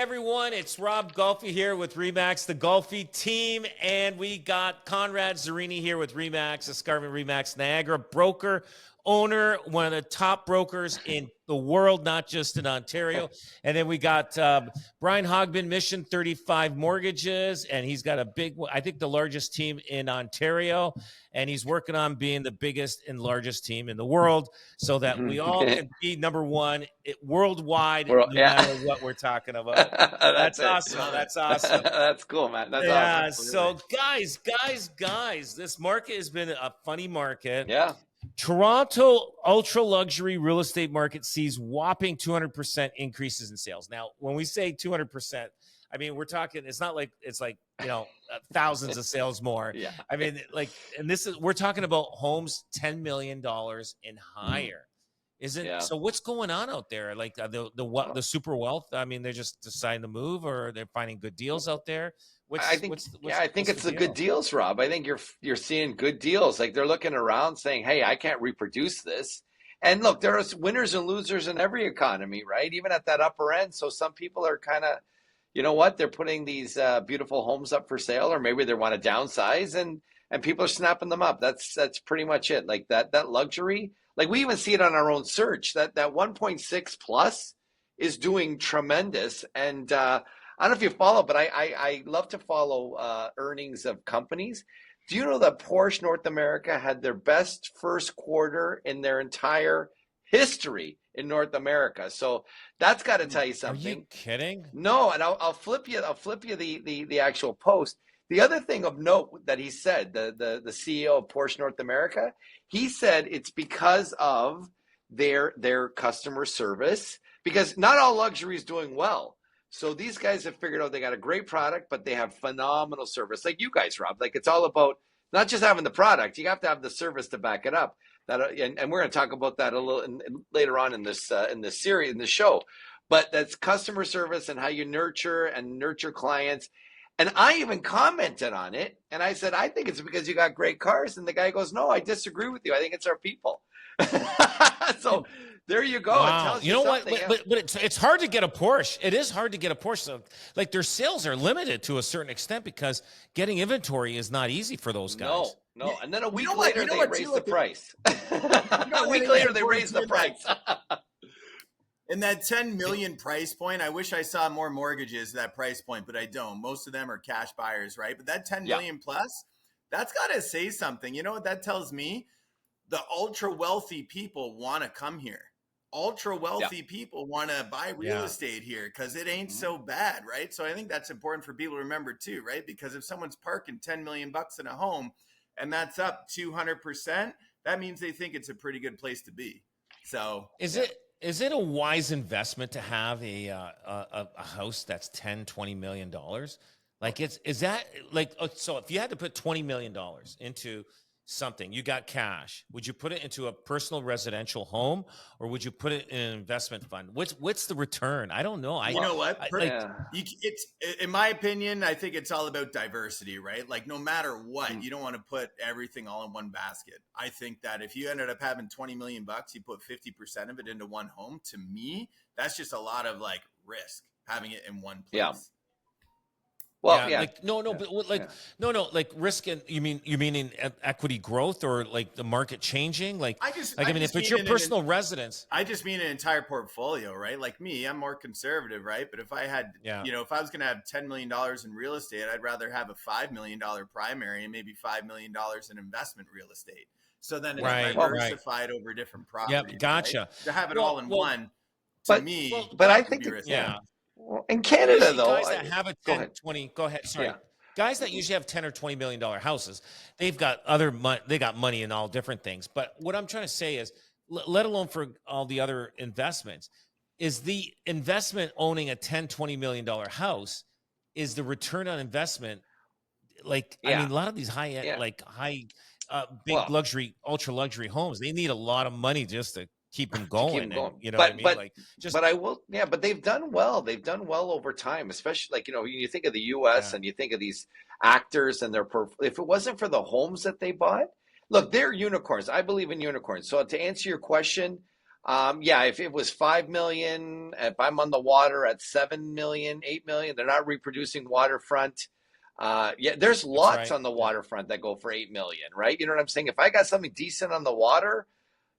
everyone, it's Rob Golfi here with REMAX, the Golfi team, and we got Conrad Zerini here with REMAX, Escarpment REMAX Niagara, broker, owner, one of the top brokers in the world, not just in Ontario. And then we got Brian Hogben, Mission 35 Mortgages, and he's got a big, I think the largest team in Ontario, and he's working on being the biggest and largest team in the world so that we all can be number one worldwide, no matter what we're talking about. That's awesome. That's awesome. That's cool, man. That's awesome. So guys, this market has been a funny market. Yeah. Toronto ultra luxury real estate market sees whopping 200% increases in sales. Now, when we say 200%, I mean, we're talking, it's not like, it's like, you know, thousands of sales more. Yeah. I mean, like, and this is, we're talking about homes $10 million and higher. Isn't so? What's going on out there? Like the super wealth. I mean, they're just deciding to move, or they're finding good deals out there. I think it's the good deals, Rob. I think you're seeing good deals. Like they're looking around, saying, "Hey, I can't reproduce this." And look, there are winners and losers in every economy, right? Even at that upper end. So some people are kind of, you know what? They're putting these beautiful homes up for sale, or maybe they want to downsize, and people are snapping them up. That's pretty much it. Like that luxury. Like we even see it on our own search that 1.6 plus is doing tremendous. And I don't know if you follow, but I love to follow earnings of companies. Do you know that Porsche North America had their best first quarter in their entire history in North America? So that's got to tell you something. Are you kidding? No, and I'll flip you the actual post. The other thing of note that he said, the CEO of Porsche North America, he said it's because of their customer service, because not all luxury is doing well. So these guys have figured out they got a great product, but they have phenomenal service. Like you guys, Rob. Like it's all about not just having the product; you have to have the service to back it up. And we're going to talk about that a little later on in this series, in this show. But that's customer service and how you nurture clients. And I even commented on it, and I said, I think it's because you got great cars. And the guy goes, no, I disagree with you. I think it's our people. So there you go. Wow. It tells you know what? But it's hard to get a Porsche. It is hard to get a Porsche. So, like their sales are limited to a certain extent because getting inventory is not easy for those guys. No. And then a week later, they raise the price. A week later, they raise the price. In that 10 million price point, I wish I saw more mortgages at that price point, but I don't. Most of them are cash buyers, right? But that 10 million plus, that's got to say something. You know what that tells me? The ultra wealthy people want to come here. Ultra wealthy people want to buy real estate here because it ain't so bad, right? So I think that's important for people to remember too, right? Because if someone's parking $10 million in a home and that's up 200%, that means they think it's a pretty good place to be. So Is it a wise investment to have a house that's $10-20 million? Like is that like, so if you had to put $20 million into something, you got cash, would you put it into a personal residential home or would you put it in an investment fund? What's the return? I don't know. You know what? It's in my opinion, I think it's all about diversity, right? Like no matter what, you don't want to put everything all in one basket. I think that if you ended up having 20 million bucks, you put 50% of it into one home. To me, that's just a lot of like risk having it in one place. Yeah. Well, like risk. And you mean in equity growth or like the market changing? Like, I mean, if it's your personal residence, I just mean an entire portfolio, right? Like me, I'm more conservative, right? But if I had, if I was going to have $10 million in real estate, I'd rather have a $5 million primary and maybe $5 million in investment real estate. So then it's diversified over different properties. Yep, gotcha. Right? To have it all in one, to me, but I think Well, in Canada, though, guys that have a 10, 20, go ahead. Sorry. Guys that usually have $10 or $20 million houses, they've got other money. They got money in all different things. But what I'm trying to say is, let alone for all the other investments, is the investment owning a $10-20 million house is the return on investment. Like, I mean, a lot of these high-end, big luxury, ultra luxury homes, they need a lot of money just to keep them going. And, you know what I mean? But they've done well. They've done well over time, especially like, you think of the US and you think of these actors and if it wasn't for the homes that they bought, look, they're unicorns. I believe in unicorns. So to answer your question, Yeah, if it was 5 million, if I'm on the water at 7 million, 8 million, they're not reproducing waterfront. Yeah, there's That's lots right. on the waterfront that go for 8 million, right? You know what I'm saying? If I got something decent on the water,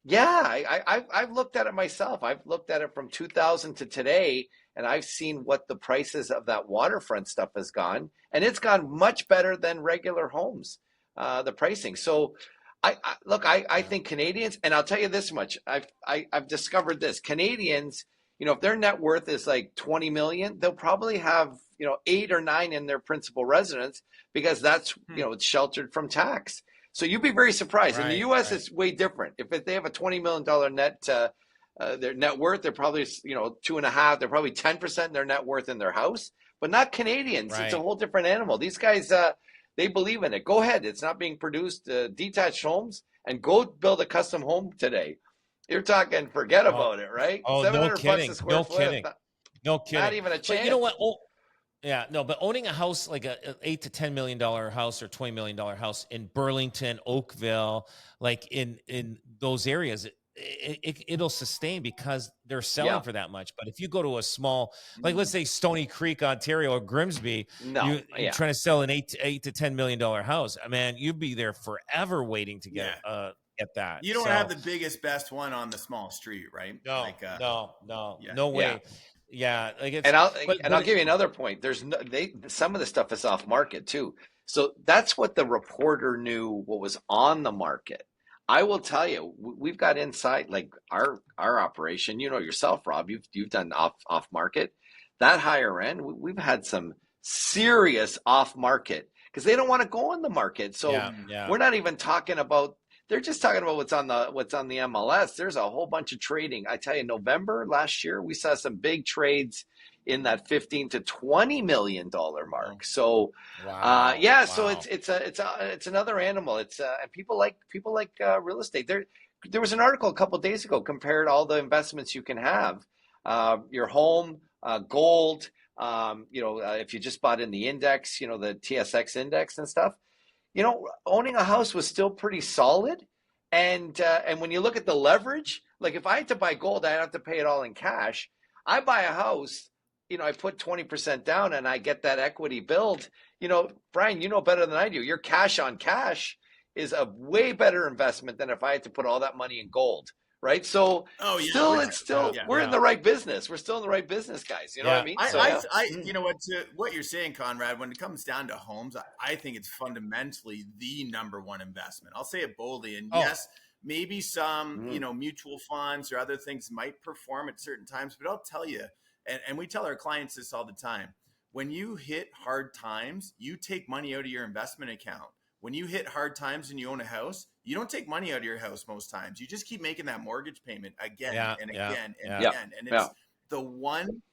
yeah, I've looked at it myself. I've looked at it from 2000 to today, and I've seen what the prices of that waterfront stuff has gone, and it's gone much better than regular homes, the pricing. So look, I think Canadians, and I'll tell you this much, I've discovered this. Canadians, if their net worth is like 20 million, they'll probably have, 8 or 9 in their principal residence, because that's, it's sheltered from tax. So you'd be very surprised. In the US, it's way different. If they have a $20 million net, their net worth, they're probably, 2.5, they're probably 10% their net worth in their house, but not Canadians. It's a whole different animal. These guys, they believe in it. Go ahead. It's not being produced, detached homes, and go build a custom home today. You're talking, forget about it, right? Oh, no kidding. $700 a square foot. No kidding. Not even a chance. But you know what? Oh, yeah, no, but owning a house like a $8 to $10 million house or $20 million house in Burlington, Oakville, like in those areas, it'll sustain because they're selling for that much. But if you go to a small, like let's say Stony Creek, Ontario, or Grimsby, you're trying to sell an $8 to $10 million house, man, you'd be there forever waiting to get that. You don't have the biggest, best one on the small street, right? No, like, no way. Yeah, like it's, and I'll give you another point. There's some of the stuff is off market too. So that's what the reporter knew, what was on the market. I will tell you, we've got inside, like our operation. You know yourself, Rob. You've done off market. That higher end, we've had some serious off market because they don't want to go on the market. So we're not even talking about. They're just talking about what's on the MLS. There's a whole bunch of trading. I tell you, November last year, we saw some big trades in that $15 to $20 million mark. So, so it's another animal. It's and people like real estate. There was an article a couple of days ago compared all the investments you can have, your home, gold. If you just bought in the index, the TSX index and stuff. Owning a house was still pretty solid. And when you look at the leverage, like if I had to buy gold, I'd have to pay it all in cash. I buy a house, I put 20% down and I get that equity build. Brian, you know better than I do. Your cash on cash is a way better investment than if I had to put all that money in gold. Right. So we're in the right business. We're still in the right business, guys. You know what I mean? You know what you're saying, Conrad, when it comes down to homes, I think it's fundamentally the number one investment. I'll say it boldly. And yes, maybe some, mutual funds or other things might perform at certain times, but I'll tell you, and we tell our clients this all the time, when you hit hard times, you take money out of your investment account. When you hit hard times and you own a house, you don't take money out of your house most times. You just keep making that mortgage payment again and again and again. And it's the one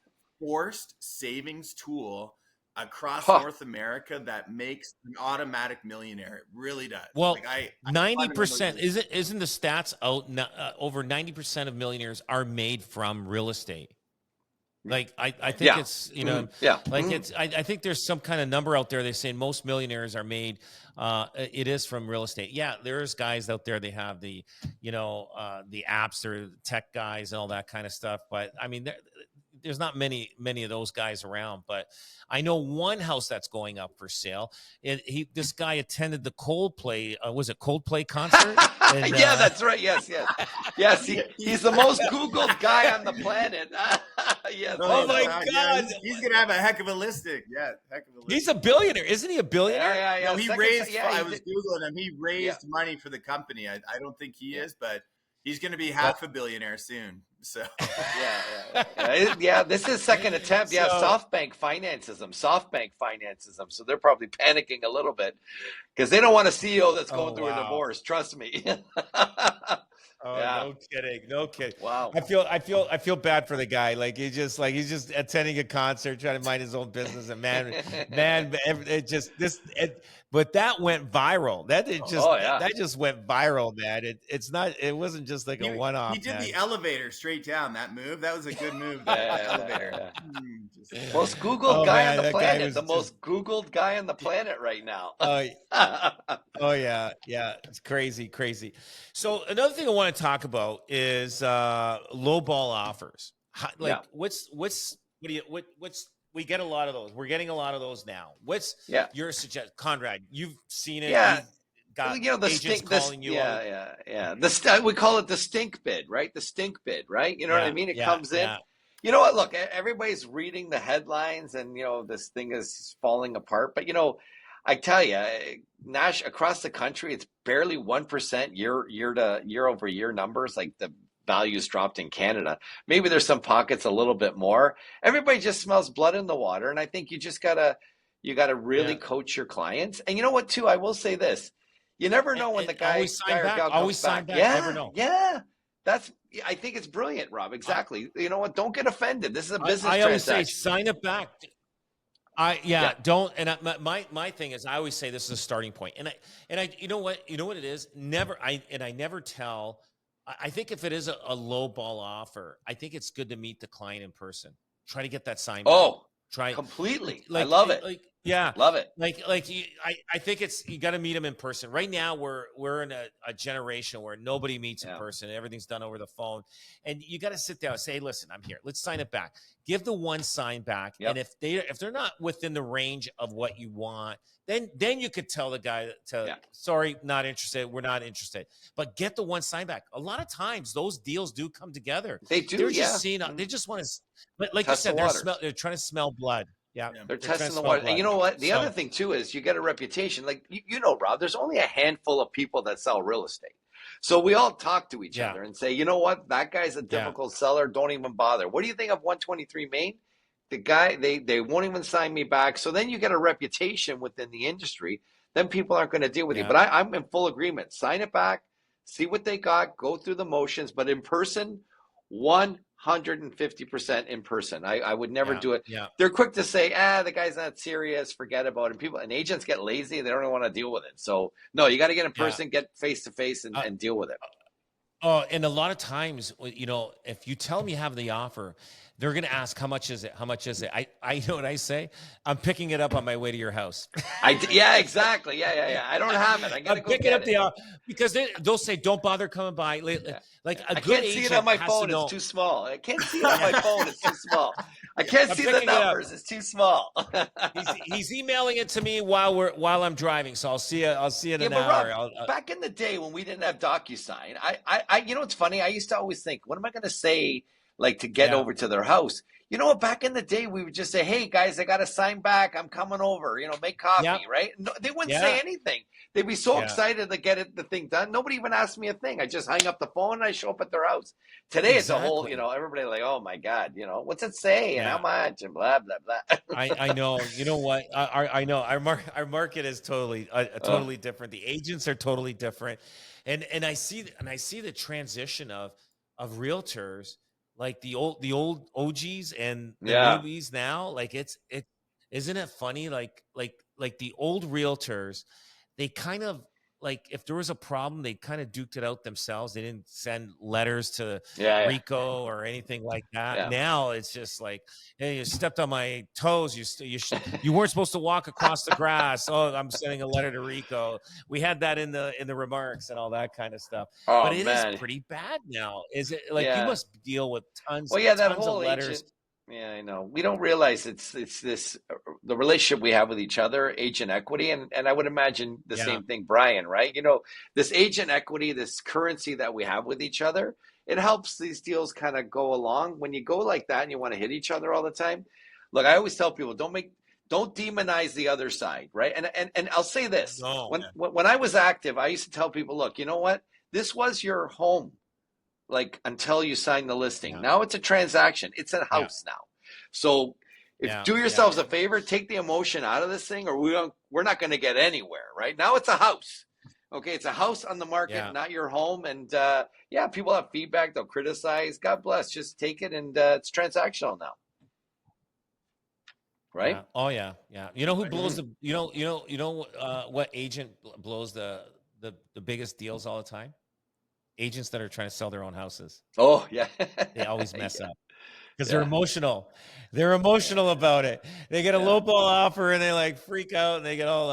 forced savings tool across North America that makes an automatic millionaire. It really does. Well, 90% isn't the stats out? Over 90% of millionaires are made from real estate. Like I think it's it's I think there's some kind of number out there. They're saying most millionaires are made. It is from real estate. Yeah, there's guys out there. They have the the apps or the tech guys and all that kind of stuff. But I mean, there's not many of those guys around. But I know one house that's going up for sale. This guy attended the Coldplay. Was it Coldplay concert? And, that's right. Yes. He's the most Googled guy on the planet. Yes. Oh my God. He's gonna have a heck of a listing. Yeah, heck of a listing. He's a billionaire, isn't he? A billionaire? Yeah. No, he raised. I was googling him. He raised money for the company. I don't think he is, but he's going to be half a billionaire soon. So this is second attempt. Yeah, SoftBank finances them. So they're probably panicking a little bit because they don't want a CEO that's going through a divorce. Trust me. No kidding. Wow. I feel bad for the guy. Like he's just attending a concert, trying to mind his own business. And man, but that went viral. That just went viral, man. It wasn't just like a one-off. He did the elevator straight down. That move, that was a good move. The elevator. Most Googled Oh guy on man, the that guy planet. was The just. most Googled guy on the planet right now. Uh, oh yeah, yeah, it's crazy, crazy. So another thing I want to talk about is low ball offers. Yeah. Like, what's we get a lot of those. We're getting a lot of those now. What's Yeah. your suggestion, Conrad? You've seen it. Yeah. You've got You know, the agents stink, this, calling you out. yeah. We call it the stink bid, right? The stink bid, right? You know what I Yeah, mean? It yeah, comes in. yeah, You know what? Look, everybody's reading the headlines and, this thing is falling apart. But, I tell you, Nash, across the country, it's barely 1% year over year numbers. Like the values dropped in Canada. Maybe there's some pockets a little bit more. Everybody just smells blood in the water. And I think you gotta really yeah. coach your clients. And you know what, too? I will say this. You never know when And the guy always sign or back. gal Always comes sign back. back. Never Yeah, know. yeah. I think it's brilliant, Rob. Exactly. You know what? Don't get offended. This is a business I always say transaction. sign it back. Yeah. Don't. And my thing is, I always say this is a starting point. And I you know what it is. I never tell. I think if it is a low ball offer, I think it's good to meet the client in person. Try to get that sign back. Oh, Try completely. I like love it. yeah, Love it. I think you got to meet them in person. Right now we're in a generation where nobody meets in Yeah. person. Everything's done over the phone, and you got to sit down and say, hey, listen, I'm here. Let's sign it back. Give the one sign back, Yep. and if they're not within the range of what you want, then you could tell the guy sorry, not interested. We're not interested. But get the one sign back. A lot of times those deals do come together. They do. They're Yeah. just seeing. They just want to. But like Test you the said, waters. they're trying to smell blood. Yeah, They're trying to testing the smell water. blood. And you know what? The other thing too is you get a reputation. Like Rob, there's only a handful of people that sell real estate. So we all talk to each other and say, you know what? That guy's a difficult seller. Don't even bother. What do you think of 123 Main? The guy, they won't even sign me back. So then you get a reputation within the industry. Then people aren't going to deal with you. But I'm in full agreement. Sign it back. See what they got. Go through the motions. But in person, 150% in person. I would never do it. Yeah. They're quick to say, the guy's not serious, forget about it. People and agents get lazy, they don't even want to deal with it. So no, you got to get in person, get face to face and deal with it. Oh, and a lot of times, if you tell them you have the offer, they're going to ask, how much is it? How much is it? I know what I say. I'm picking it up on my way to your house. Yeah, exactly. Yeah. I don't have it. I got to go pick get it up because they'll say, don't bother coming by. Like a I good can't see agent it on my has phone. to know. It's too small. I can't see it on my phone. It's too small. I can't see the numbers. It's too small. he's emailing it to me while I'm driving, so I'll see it in an hour. Rob, back in the day when we didn't have DocuSign, I you know what's funny? I used to always think, what am I going to say, like to get over to their house? You know what? Back in the day, we would just say, "Hey guys, I got to sign back. I'm coming over. Make coffee." Right? No, they wouldn't say anything. They'd be so excited to get the thing done. Nobody even asked me a thing. I just hang up the phone and I show up at their house. Today it's a whole, everybody like, "Oh my God, what's it say and how much and blah blah blah." I know. You know what? I know our market is totally different. The agents are totally different, and I see the transition of realtors. Like the old OGs and the newbies now, like isn't it funny? Like the old realtors, they kind of like if there was a problem, they kind of duked it out themselves. They didn't send letters to Rico or anything like that. Yeah. Now it's just like, hey, you stepped on my toes. You weren't supposed to walk across the grass. Oh, I'm sending a letter to Rico. We had that in the remarks and all that kind of stuff. Oh, but it man. is pretty bad now. Is it like you must deal with tons of letters? Agent, I know. We don't realize it's this the relationship we have with each other, agent equity, and I would imagine the same thing, Brian, right? This agent equity, this currency that we have with each other, it helps these deals kind of go along. When you go like that and you want to hit each other all the time, look, I always tell people, don't demonize the other side, right? And I'll say this. When I was active, I used to tell people, look, you know what? This was your home. Like until you sign the listing. Now it's a transaction. It's a house now. So do yourselves a favor, take the emotion out of this thing, or we're not going to get anywhere. Right now, it's a house. Okay, it's a house on the market, not your home. And people have feedback. They'll criticize. God bless. Just take it, and it's transactional now. Right? Yeah. Oh yeah. You know who blows the? What agent blows the biggest deals all the time? Agents that are trying to sell their own houses. Oh, yeah. They always mess up. because they're emotional. They're emotional about it. They get a low ball offer and they like freak out and they get all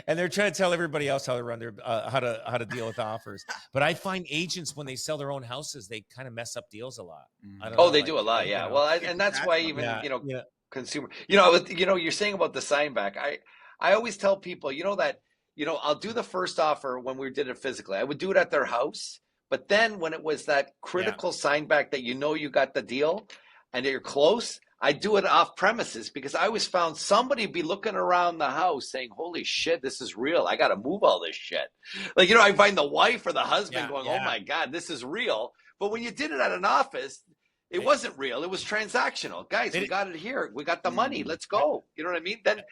and they're trying to tell everybody else how to run their how to deal with offers. But I find agents when they sell their own houses, they kind of mess up deals a lot. I don't know, they do a lot. Yeah. Well, and that's why even consumer. You're saying about the sign back. I always tell people, I'll do the first offer when we did it physically. I would do it at their house. But then when it was that critical sign back that you got the deal and you're close, I do it off premises because I always found somebody be looking around the house saying, holy shit, this is real. I got to move all this shit. Like, I find the wife or the husband going, oh my God, this is real. But when you did it at an office, it wasn't real. It was transactional. Guys, we got it here. We got the money. Let's go. You know what I mean? Then,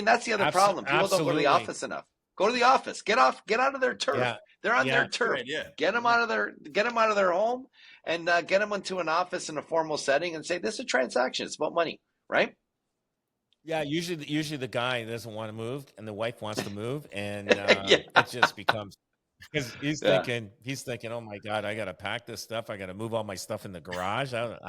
that's the other problem. People don't go to the office enough. Go to the office. Get out of their turf. Yeah. They're on their turf. Get them out of their home and get them into an office in a formal setting and say, this is a transaction. It's about money, right? Yeah, usually the guy doesn't want to move and the wife wants to move, and it just becomes because he's thinking, oh my God, I got to pack this stuff. I got to move all my stuff in the garage. I don't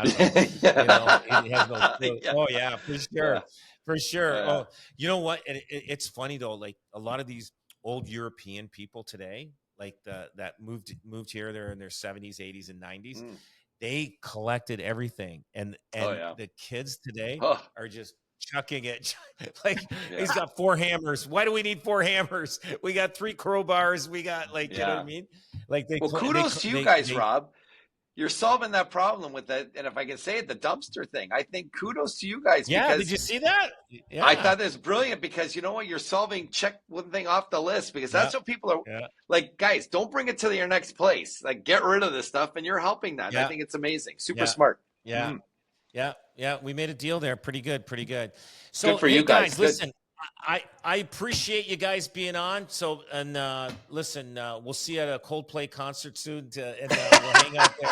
know. He has no clue. Oh yeah, for sure. For sure. Oh, you know what? It's funny though. Like a lot of these old European people today, like that moved here, they're in their 70s, 80s, and 90s. They collected everything, and the kids today are just chucking it. Like he's got 4 hammers. Why do we need 4 hammers? We got 3 crowbars. We got you know what I mean? Like kudos to you guys, Rob. You're solving that problem with that, and if I can say it, the dumpster thing. I think kudos to you guys. Yeah, did you see that? Yeah. I thought that's brilliant because you know what? You're solving check one thing off the list because that's what people are like. Guys, don't bring it to your next place. Like, get rid of this stuff, and you're helping that. I think it's amazing. Super smart. Yeah, yeah. We made a deal there. Pretty good. So good for you guys. Listen. I appreciate you guys being on. So, and listen, we'll see you at a Coldplay concert soon, and we'll hang out there.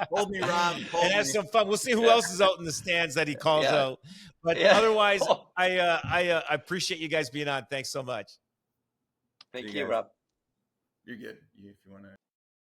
Hold me, Rob. And have some fun. We'll see who else is out in the stands that he calls out. But otherwise, I appreciate you guys being on. Thanks so much. Thank you, Rob. You're good. If you want to.